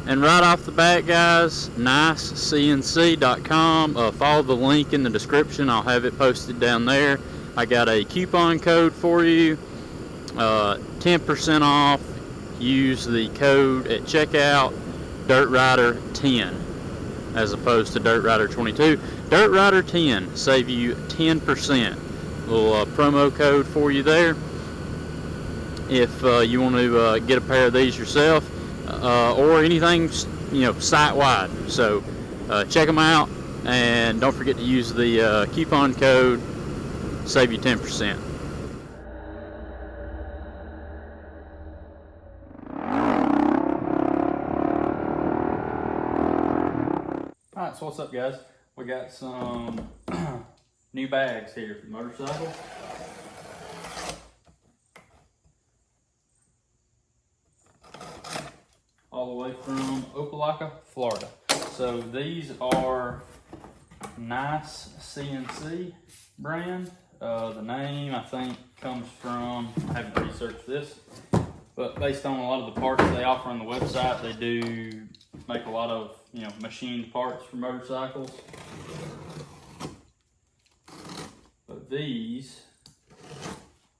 And right off the bat, guys, NiceCNC.com. Follow the link in the description. I'll have it posted down there. I got a coupon code for you, 10% off. Use the code at checkout, Dirt Rider 10, as opposed to Dirt Rider 22. Dirt Rider 10, save you 10%. Little promo code for you there. If you want to get a pair of these yourself, or anything, site-wide. So check them out, and don't forget to use the coupon code, save you 10%. Alright, so what's up, guys? We got some new bags here for the motorcycle. All the way from Opelika, Florida. So these are NiceCNC brand. The name, I think, comes from, I haven't researched this, but based on a lot of the parts they offer on the website, they do make a lot of, machined parts for motorcycles. But these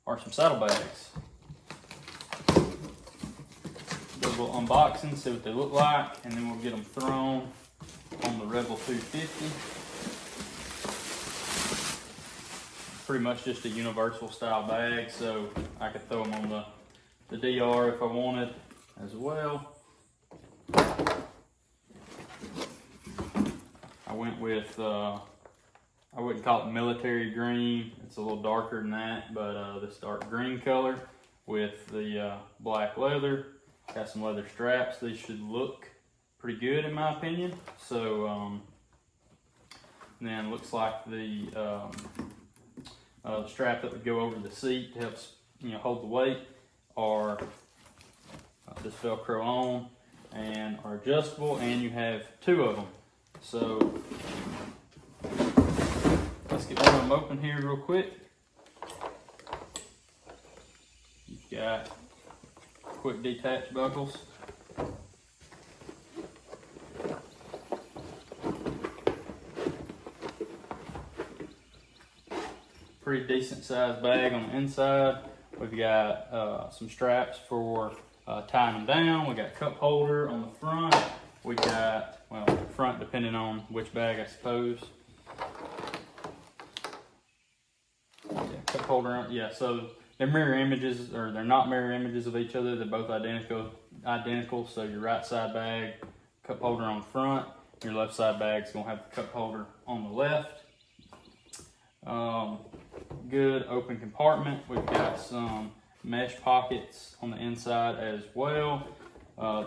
are some saddlebags. We'll unboxing, see what they look like, and then we'll get them thrown on the Rebel 250. Pretty much just a universal style bag, so I could throw them on the DR if I wanted as well. I went with, I wouldn't call it military green, it's a little darker than that, but this dark green color with the black leather. Got some leather straps. These should look pretty good in my opinion. So then looks like the strap that would go over the seat to help hold the weight are just Velcro on and are adjustable, and you have two of them. So let's get one of them open here real quick. You've got quick detach buckles. Pretty decent sized bag on the inside. We've got some straps for tying them down. We got cup holder on the front. We got, well, front depending on which bag, I suppose. Yeah, cup holder on, yeah, so they're mirror images, or they're not mirror images of each other. They're both identical. So your right side bag, cup holder on the front. Your left side bag's gonna have the cup holder on the left. Good open compartment. We've got some mesh pockets on the inside as well.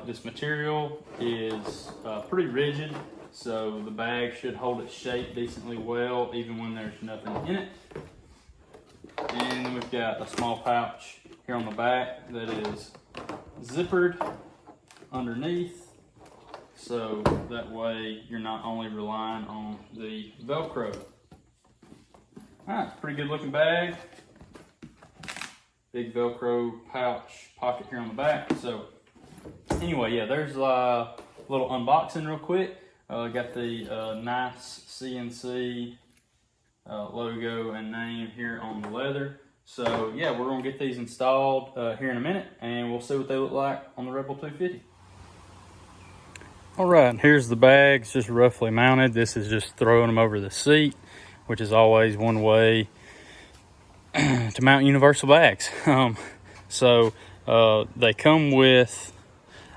This material is pretty rigid, so the bag should hold its shape decently well, even when there's nothing in it. And then we've got a small pouch here on the back that is zippered underneath, so that way you're not only relying on the Velcro. Alright, it's a pretty good looking bag. Big Velcro pouch pocket here on the back. So anyway, yeah, there's a little unboxing real quick. Got the NiceCNC logo and name here on the leather. So yeah, we're gonna get these installed here in a minute, and we'll see what they look like on the Rebel 250. All right, here's the bags just roughly mounted. This is just throwing them over the seat, which is always one way to mount universal bags. So they come with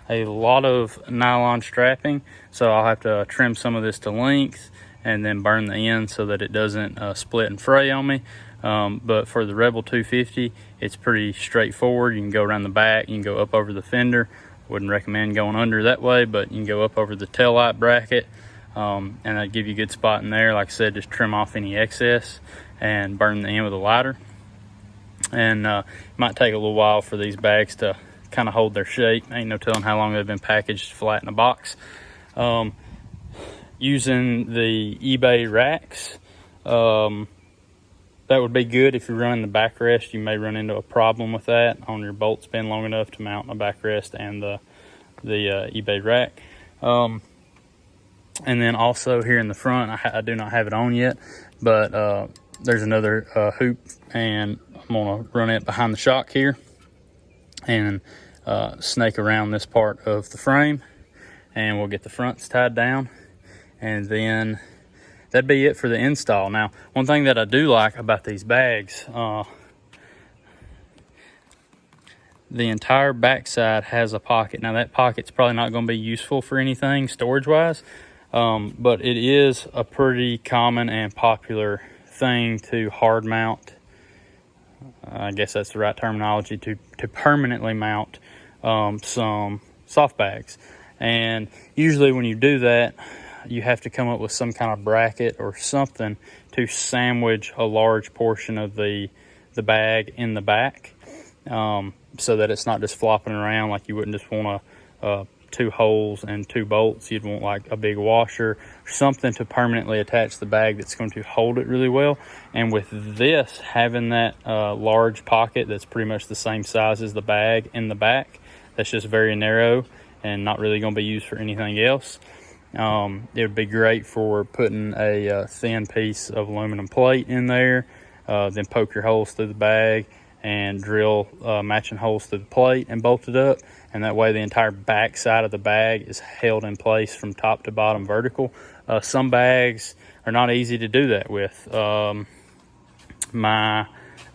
a lot of nylon strapping, so I'll have to trim some of this to length and then burn the end so that it doesn't split and fray on me. But for the Rebel 250, it's pretty straightforward. You can go around the back, you can go up over the fender. Wouldn't recommend going under that way, but you can go up over the taillight bracket, and that'd give you a good spot in there. Like I said, just trim off any excess and burn the end with a lighter. And it might take a little while for these bags to kind of hold their shape. Ain't no telling how long they've been packaged flat in a box. Using the eBay racks, that would be good. If you're running the backrest, you may run into a problem with that on your bolts been long enough to mount a backrest and the the eBay rack. And then also here in the front, I do not have it on yet, but there's another hoop, and I'm gonna run it behind the shock here and snake around this part of the frame, and we'll get the fronts tied down, and then that'd be it for the install. Now, one thing that I do like about these bags, the entire backside has a pocket. Now, that pocket's probably not going to be useful for anything storage-wise, but it is a pretty common and popular thing to hard mount. I guess that's the right terminology, to permanently mount some soft bags. And usually when you do that, you have to come up with some kind of bracket or something to sandwich a large portion of the bag in the back, so that it's not just flopping around. Like, you wouldn't just want 2 holes and 2 bolts. You'd want like a big washer, something to permanently attach the bag that's going to hold it really well. And with this, having that large pocket that's pretty much the same size as the bag in the back, that's just very narrow and not really going to be used for anything else, it would be great for putting a thin piece of aluminum plate in there, then poke your holes through the bag and drill matching holes through the plate and bolt it up. And that way the entire back side of the bag is held in place from top to bottom vertical. Some bags are not easy to do that with. My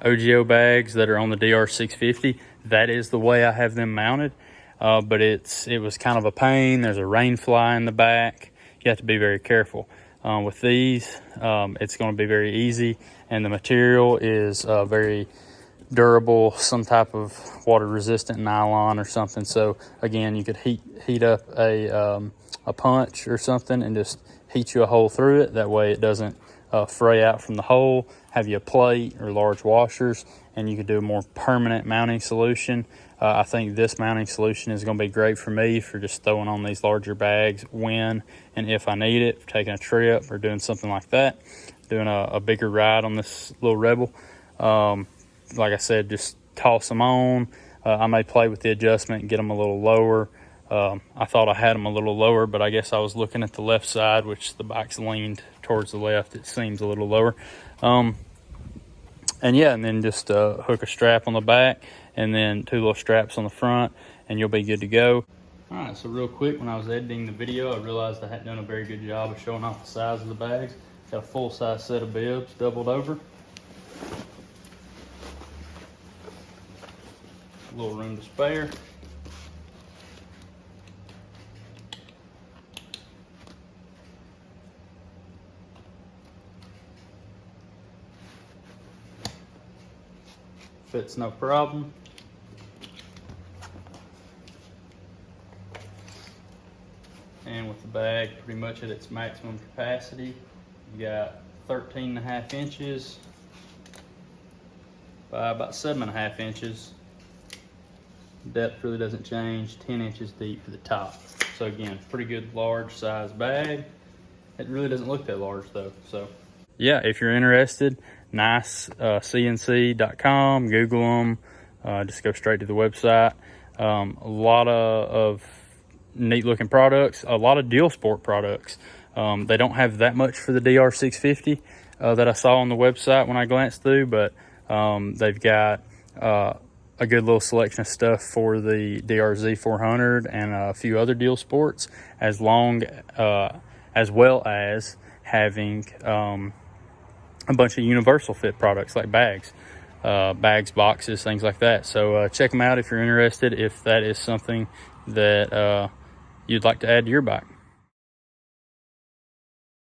OGO bags that are on the DR650, that is the way I have them mounted. But it was kind of a pain. There's a rain fly in the back. You have to be very careful. With these, it's going to be very easy, and the material is very durable, some type of water resistant nylon or something. So again, you could heat up a punch or something and just heat you a hole through it. That way it doesn't fray out from the hole. Have you a plate or large washers, and you could do a more permanent mounting solution. I think this mounting solution is going to be great for me for just throwing on these larger bags when and if I need it, for taking a trip or doing something like that, doing a bigger ride on this little Rebel. Like I said, just toss them on. I may play with the adjustment and get them a little lower. I thought I had them a little lower, but I guess I was looking at the left side, which the bike's leaned towards the left. It seems a little lower. And yeah, and then just hook a strap on the back and then 2 little straps on the front, and you'll be good to go. All right, so real quick, when I was editing the video, I realized I hadn't done a very good job of showing off the size of the bags. Got a full-size set of bibs, doubled over. A little room to spare. Fits no problem. And with the bag pretty much at its maximum capacity, you got 13.5 inches by about 7.5 inches. Depth really doesn't change, 10 inches deep to the top. So again, pretty good large size bag. It really doesn't look that large though. So yeah, if you're interested, NiceCNC.com, Google them, just go straight to the website. A lot of neat looking products, a lot of Deal Sport products. They don't have that much for the DR650 that I saw on the website when I glanced through, but they've got a good little selection of stuff for the DRZ 400 and a few other Deal Sports, as well as having a bunch of universal fit products like bags, boxes, things like that. So check them out if you're interested, if that is something that you'd like to add to your bike.